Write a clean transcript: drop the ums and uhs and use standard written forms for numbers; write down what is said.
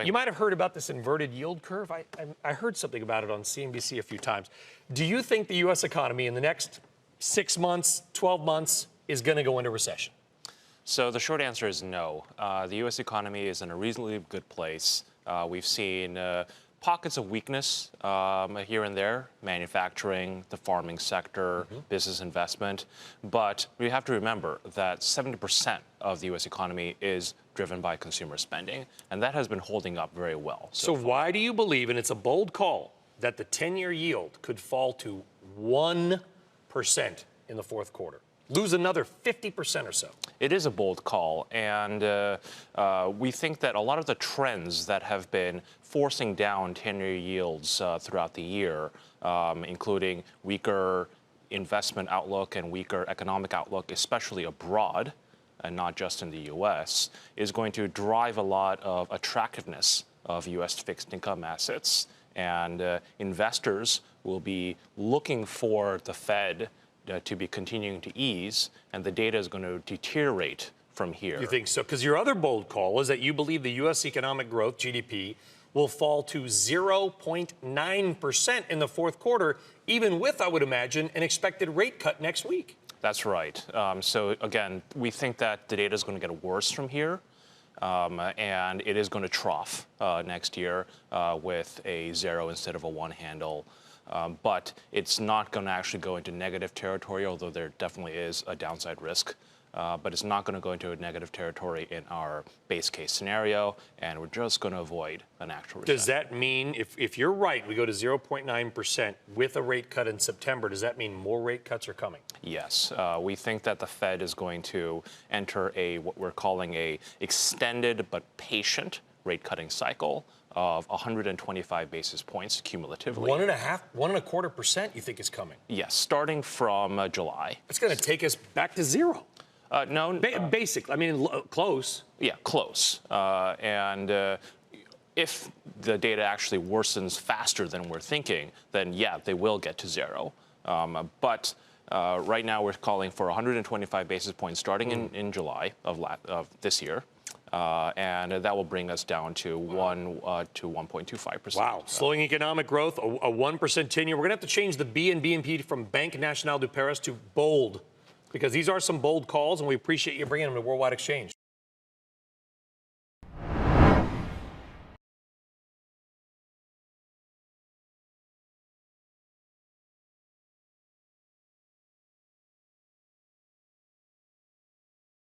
You might have heard about this inverted yield curve. I heard something about it on CNBC a few times. Do you think the U.S. economy in the next 6 months, 12 months is going to go into recession? So the short answer is no. The U.S. economy is in a reasonably good place. We've seen pockets of weakness here and there, manufacturing, the farming sector, business investment. But we have to remember that 70% of the U.S. economy is driven by consumer spending, and that has been holding up very well. So why do you believe, and it's a bold call, that the 10-year yield could fall to 1% in the fourth quarter? Lose another 50% or so. It is a bold call, and we think that a lot of the trends that have been forcing down 10-year yields throughout the year, including weaker investment outlook and weaker economic outlook, especially abroad, and not just in the U.S., is going to drive a lot of attractiveness of U.S. fixed income assets. And investors will be looking for the Fed to be continuing to ease, and the data is going to deteriorate from here. You think so? Because your other bold call is that you believe the U.S. economic growth, GDP, will fall to 0.9% in the fourth quarter, even with, I would imagine, an expected rate cut next week. That's right. So again, we think that the data is going to get worse from here, and it is going to trough next year with a 0 instead of a 1 handle. But it's not going to actually go into negative territory, although there definitely is a downside risk. But it's not going to go into a negative territory in our base case scenario, and we're just going to avoid an actual recession. Does that mean, if you're right, we go to 0.9% with a rate cut in September, does that mean more rate cuts are coming? Yes. We think that the Fed is going to enter what we're calling a extended but patient rate cutting cycle of 125 basis points cumulatively. 1.25% you think is coming? Yes, starting from July. It's going to take us back to 0. No. Basically, I mean, close. Yeah, close. And if the data actually worsens faster than we're thinking, then yeah, they will get to 0. But right now we're calling for 125 basis points starting in July of this year. And that will bring us down to 1 to 1.25%. Wow. Slowing economic growth, a 1% 10-year. We're going to have to change the B in BNP from Banque Nationale de Paris to bold, because these are some bold calls, and we appreciate you bringing them to Worldwide Exchange.